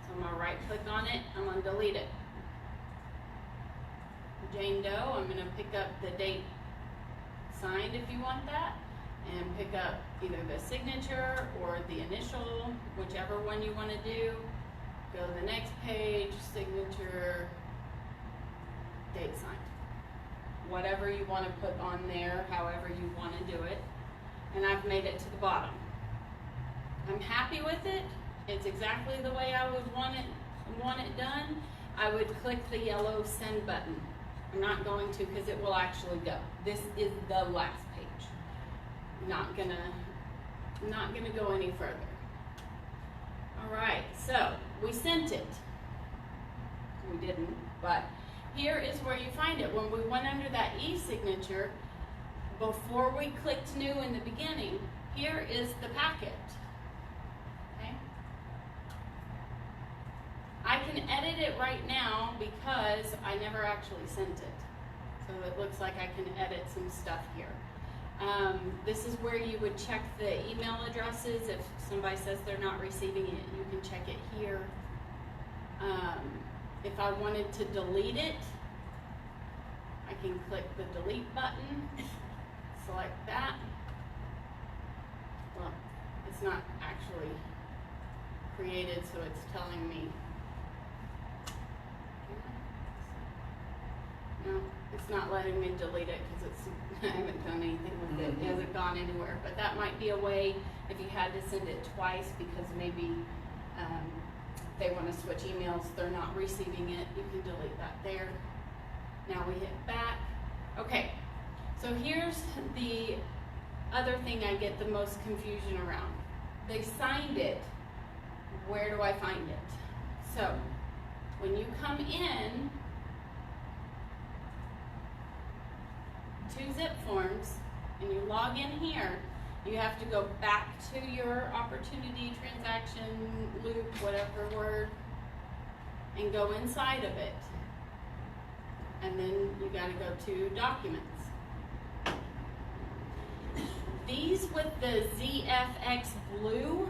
[SPEAKER 1] So I'm gonna right click on it, I'm gonna delete it. Jane Doe, I'm gonna pick up the date signed if you want that, and pick up either the signature or the initial, whichever one you wanna do. Go to the next page, signature, date signed. Whatever you want to put on there, however you want to do it. And I've made it to the bottom. I'm happy with it. It's exactly the way I would want it done. I would click the yellow send button. I'm not going to because it will actually go. This is the last page. Not gonna go any further. All right, so we sent it. We didn't, but here is where you find it. When we went under that e-signature, before we clicked new in the beginning, here is the packet. Okay? I can edit it right now because I never actually sent it. So it looks like I can edit some stuff here. This is where you would check the email addresses. If somebody says they're not receiving it, you can check it here. If I wanted to delete it, I can click the delete button, select that. Well, it's not actually created, so it's telling me. No, it's not letting me delete it because I haven't done anything with it. It hasn't gone anywhere. But that might be a way if you had to send it twice because maybe they want to switch emails, they're not receiving it, you can delete that there. Now we hit back. Okay, so here's the other thing I get the most confusion around. They signed it. Where do I find it? So when you come in to Zipforms and you log in here, you have to go back to your opportunity transaction loop, whatever word, and go inside of it. And then you gotta go to documents. These with the ZFX blue,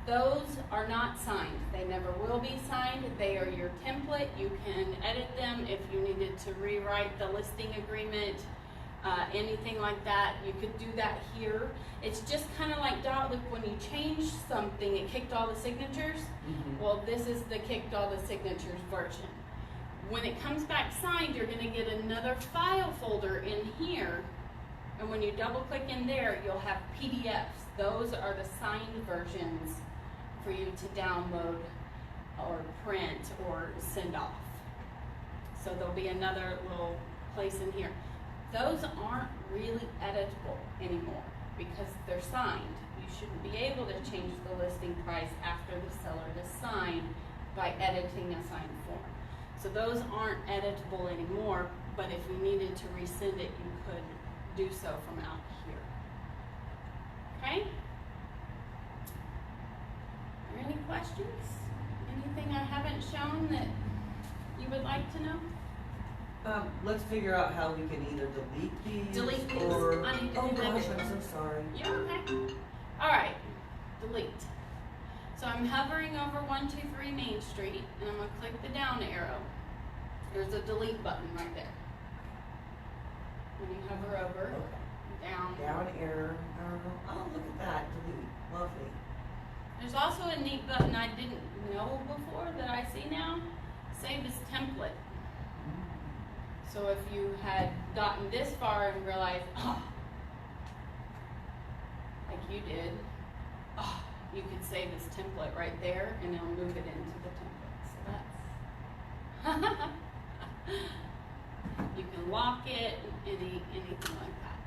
[SPEAKER 1] those are not signed. They never will be signed. They are your template. You can edit them if you needed to rewrite the listing agreement. Anything like that, you could do that here. It's just kind of like look, when you change something, it kicked all the signatures. Well, this is the kicked all the signatures version. When it comes back signed, you're going to get another file folder in here, and when you double click in there, you'll have PDFs. Those are the signed versions for you to download or print or send off. So there'll be another little place in here. Those aren't really editable anymore because they're signed. You shouldn't be able to change the listing price after the seller has signed by editing a signed form. So those aren't editable anymore, but if you needed to resend it, you could do so from out here. Okay? Are there any questions? Anything I haven't shown that you would like to know?
[SPEAKER 2] Let's figure out how we can either delete these
[SPEAKER 1] Delete these.
[SPEAKER 2] or...
[SPEAKER 1] I need to
[SPEAKER 2] oh
[SPEAKER 1] do that.
[SPEAKER 2] gosh, I'm so sorry.
[SPEAKER 1] You're okay. Alright, delete. So I'm hovering over 123 Main Street, and I'm going to click the down arrow. There's a delete button right there. When you hover over, down.
[SPEAKER 2] Down error. Oh, look at that. Delete. Lovely.
[SPEAKER 1] There's also a neat button I didn't know before that I see now. Save as template. So if you had gotten this far and realized, like you did, you could save this template right there and it'll move it into the template. So that's, you can lock it, anything like that.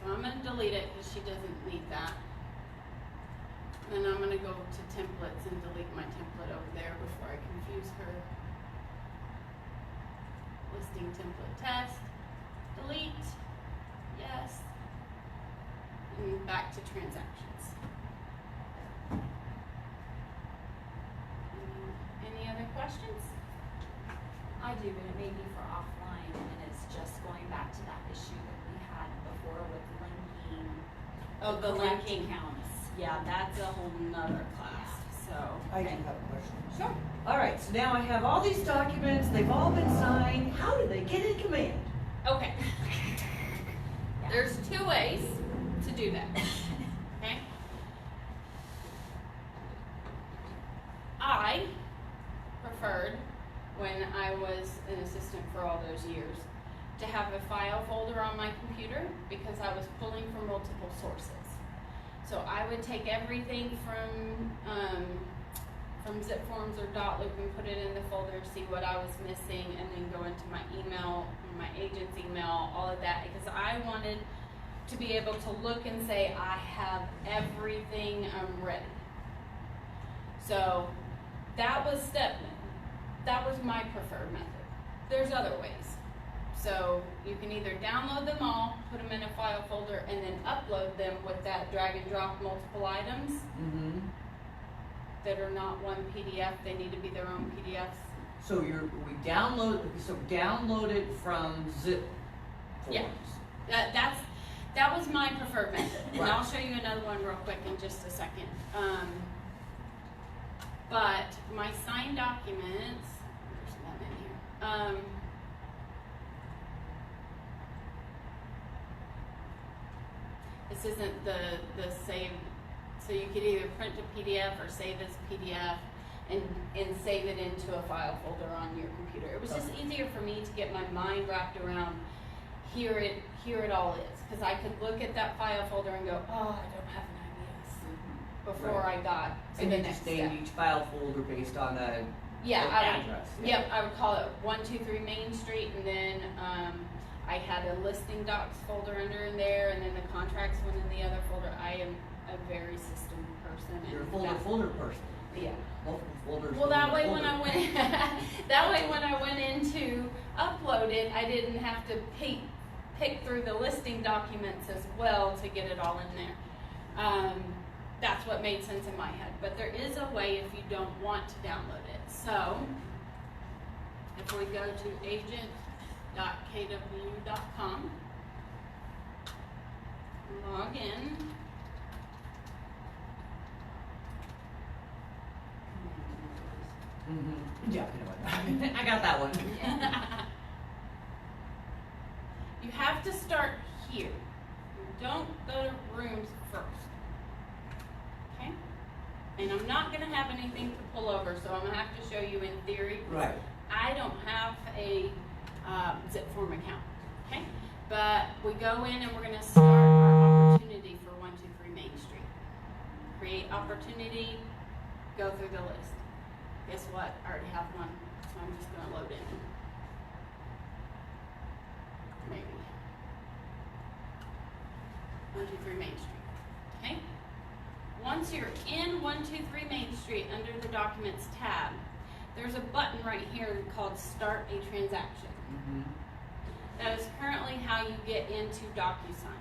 [SPEAKER 1] So I'm going to delete it because she doesn't need that. Then I'm going to go to templates and delete my template over there before I confuse her. Listing template test, delete, yes, and back to transactions. Any other questions?
[SPEAKER 3] I do, but it may be for offline, and it's just going back to that issue that we had before with linking.
[SPEAKER 1] Oh, the
[SPEAKER 3] correct
[SPEAKER 1] linking.
[SPEAKER 3] counts.
[SPEAKER 1] Yeah, that's a whole nother class, so.
[SPEAKER 4] I do have a question.
[SPEAKER 1] Sure.
[SPEAKER 4] All right, so now I have all these documents, they've all been signed, how do they get in command?
[SPEAKER 1] Okay,
[SPEAKER 3] Yeah.
[SPEAKER 1] there's 2 ways to do that, okay? I preferred, when I was an assistant for all those years, to have a file folder on my computer because I was pulling from multiple sources. So I would take everything from Zipforms or Dotloop and put it in the folder, see what I was missing, and then go into my email, my agent's email, all of that, because I wanted to be able to look and say, I have everything, I'm ready. So that was that was my preferred method. There's other ways. So you can either download them all, put them in a file folder, and then upload them with that drag and drop multiple items
[SPEAKER 2] Mm-hmm.
[SPEAKER 1] that are not one PDF. They need to be their own PDFs.
[SPEAKER 2] So download it from Zip
[SPEAKER 1] Yeah.
[SPEAKER 2] forms.
[SPEAKER 1] That was my preferred method. And
[SPEAKER 2] Right.
[SPEAKER 1] I'll show you another one real quick in just a second. But my signed documents, there's one in here. This isn't the save, so you could either print a PDF or save as PDF and save it into a file folder on your computer. It was just easier for me to get my mind wrapped around here it all is, because I could look at that file folder and go, oh, I don't have an IBS before
[SPEAKER 2] Right.
[SPEAKER 1] I got to
[SPEAKER 2] And
[SPEAKER 1] the
[SPEAKER 2] you
[SPEAKER 1] next
[SPEAKER 2] just named
[SPEAKER 1] step.
[SPEAKER 2] each file folder based on a
[SPEAKER 1] Yeah,
[SPEAKER 2] an
[SPEAKER 1] I would.
[SPEAKER 2] address.
[SPEAKER 1] Yep, I would call it 123 Main Street, and then I had a listing docs folder under in there, and then the contracts one in the other folder. I am a very system person. And
[SPEAKER 2] You're a
[SPEAKER 1] that-
[SPEAKER 2] folder person.
[SPEAKER 1] Yeah.
[SPEAKER 2] Multiple folders.
[SPEAKER 1] Well, that way
[SPEAKER 2] within a
[SPEAKER 1] when I
[SPEAKER 2] folder.
[SPEAKER 1] went, that way when I went in to upload it, I didn't have to pick through the listing documents as well to get it all in there. That's what made sense in my head. But there is a way if you don't want to download it. So, if we go to agent.kw.com, log in.
[SPEAKER 2] Mm-hmm. Yeah, I know. I got that one.
[SPEAKER 1] You have to start here. Don't go to rooms first. Okay? And I'm not going to have anything to pull over, so I'm going to have to show you in theory.
[SPEAKER 2] Right.
[SPEAKER 1] I don't have a Zipform account. Okay? But we go in and we're going to start our opportunity for 123 Main Street. Create opportunity, go through the list. Guess what? I already have one, so I'm just going to load in. Maybe. 123 Main Street. Okay? Once you're in 123 Main Street under the Documents tab, there's a button right here called Start a Transaction.
[SPEAKER 2] Mm-hmm.
[SPEAKER 1] That is currently how you get into DocuSign.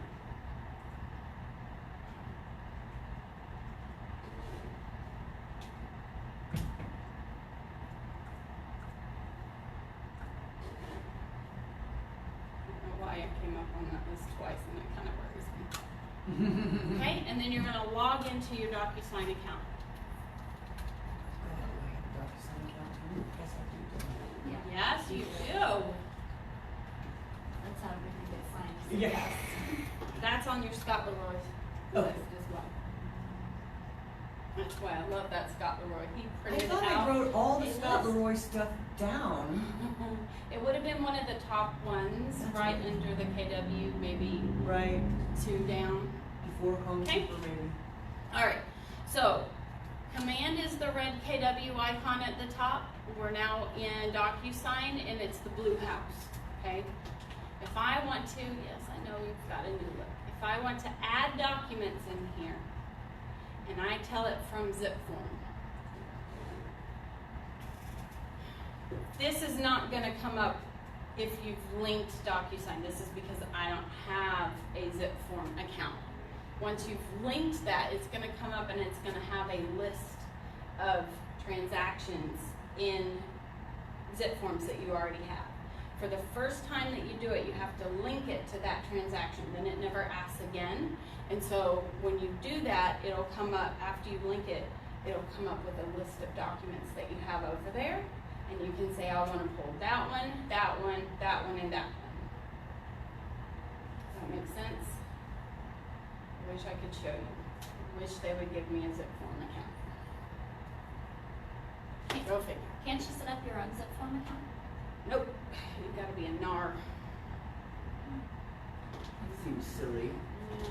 [SPEAKER 1] Why I came up on that list twice, and it kind of worries me. Okay, and then you're going to log into your DocuSign account. Yes, you do.
[SPEAKER 3] That's how everything gets signed.
[SPEAKER 2] Yes.
[SPEAKER 1] That's on your Scott Leroy's
[SPEAKER 2] Oh.
[SPEAKER 1] list as well. That's why I love that Scott Leroy. He
[SPEAKER 2] I
[SPEAKER 1] printed
[SPEAKER 2] thought
[SPEAKER 1] out.
[SPEAKER 2] I wrote all the
[SPEAKER 1] It
[SPEAKER 2] Scott
[SPEAKER 1] was-
[SPEAKER 2] Leroy stuff down.
[SPEAKER 1] It would have been one of the top ones,
[SPEAKER 2] That's
[SPEAKER 1] right
[SPEAKER 2] right.
[SPEAKER 1] under the KW, maybe
[SPEAKER 2] Right.
[SPEAKER 1] 2 down.
[SPEAKER 2] Before Home
[SPEAKER 1] Okay.
[SPEAKER 2] Super, maybe.
[SPEAKER 1] All right, so command is the red KW icon at the top. We're now in DocuSign, and it's the blue house, okay? If I want to, yes, I know we've got a new look. If I want to add documents in here, and I tell it from Zipform, this is not going to come up if you've linked DocuSign. This is because I don't have a Zipform account. Once you've linked that, it's going to come up and it's going to have a list of transactions in zip forms that you already have. For the first time that you do it, you have to link it to that transaction. Then it never asks again. And so when you do that, it'll come up, after you link it, it'll come up with a list of documents that you have over there. And you can say, I want to pull that one, that one, that one, and that one. Does that make sense? I wish I could show you. I wish they would give me a Zipform account. Go figure.
[SPEAKER 3] Can't you set up your own Zipform account?
[SPEAKER 1] Nope. You've got to be a NAR.
[SPEAKER 2] That seems silly.
[SPEAKER 1] Yeah.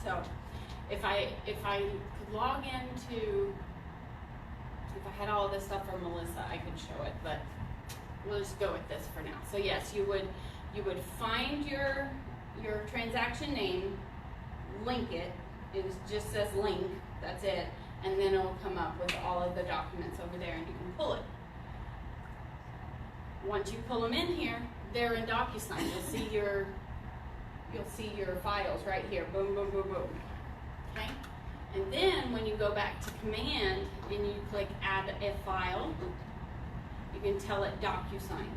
[SPEAKER 1] So, if I could log into, if I had all of this stuff for Melissa, I could show it, but we'll just go with this for now. So yes, you would find your transaction name, link it. It just says link. That's it, and then it'll come up with all of the documents over there, and you can pull it. Once you pull them in here, they're in DocuSign. You'll see your files right here. Boom, boom, boom, boom. Okay? And then when you go back to command and you click add a file, you can tell it DocuSign,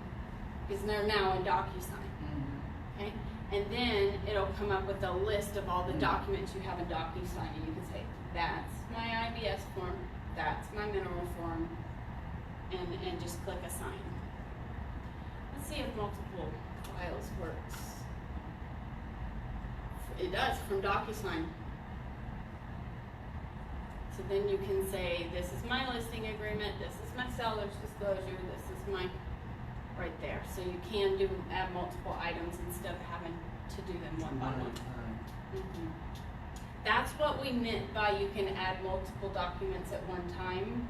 [SPEAKER 1] because they're now in DocuSign. Okay? And then it'll come up with a list of all the documents you have in DocuSign, and you can say, that's my IABS form, that's my mineral form, and just click assign. Let's see if multiple files works. It does from DocuSign. So then you can say, this is my listing agreement, this is my seller's disclosure, this is my, right there. So you can add multiple items instead of having to do them one by one. Mm-hmm. That's what we meant by you can add multiple documents at one time.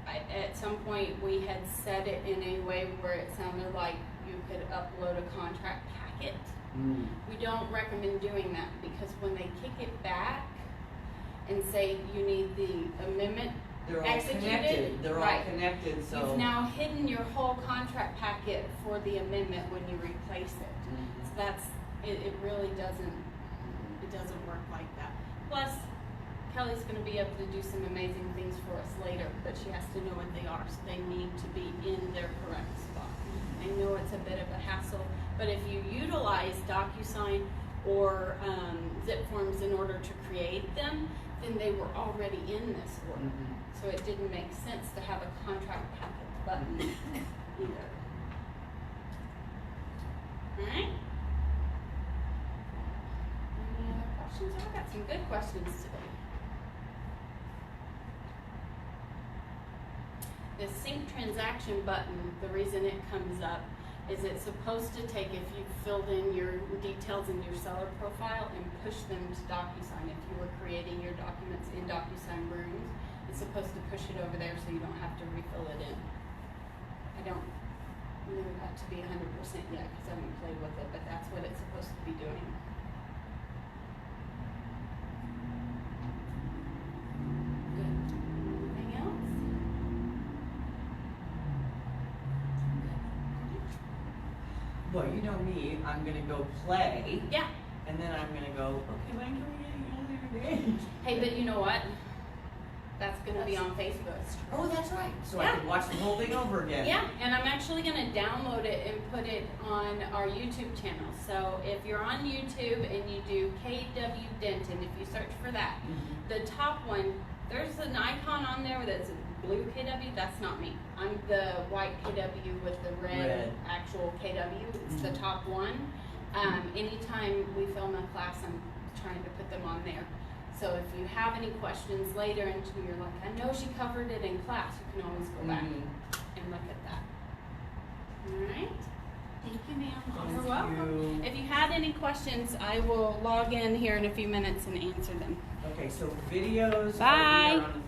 [SPEAKER 1] At some point we had said it in a way where it sounded like you could upload a contract packet. We don't recommend doing that, because when they kick it back and say you need the amendment
[SPEAKER 2] They're all
[SPEAKER 1] executed,
[SPEAKER 2] connected. They're
[SPEAKER 1] right.
[SPEAKER 2] all connected, so.
[SPEAKER 1] You've now hidden your whole contract packet for the amendment when you replace it. So that's, it really doesn't work like that. Plus, Kelly's going to be able to do some amazing things for us later, but she has to know what they are, so they need to be in their correct spot. I know it's a bit of a hassle, but if you utilize DocuSign or Zipforms in order to create them, then they were already in this order. So it didn't make sense to have a contract packet button either. Alright? Any other questions? I've got some good questions today. The sync transaction button, the reason it comes up is it's supposed to take, if you filled in your details in your seller profile and push them to DocuSign. If you were creating your documents in DocuSign rooms, it's supposed to push it over there so you don't have to refill it in. I don't know that to be 100% yet because I haven't played with it, but that's what it's supposed to be doing. Good. Anything else?
[SPEAKER 2] Well, you know me, I'm gonna go play,
[SPEAKER 1] Yeah.
[SPEAKER 2] and then I'm gonna go, okay, when can we get another day?
[SPEAKER 1] Hey, but you know what? That's going to be on Facebook.
[SPEAKER 2] Oh, that's right. So
[SPEAKER 1] Yeah.
[SPEAKER 2] I can watch the whole thing over again.
[SPEAKER 1] Yeah, and I'm actually going to download it and put it on our YouTube channel. So if you're on YouTube and you do KW Denton, if you search for that, the top one, there's an icon on there that's blue KW. That's not me. I'm the white KW with the red. Actual KW. It's the top one. Anytime we film a class, I'm trying to put them on there. So if you have any questions later and you're like, I know she covered it in class, you can always go back and look at that. Alright? Thank you, ma'am. You're welcome. If you had any questions, I will log in here in a few minutes and answer them.
[SPEAKER 2] Okay, so videos.
[SPEAKER 1] Bye.
[SPEAKER 2] Are on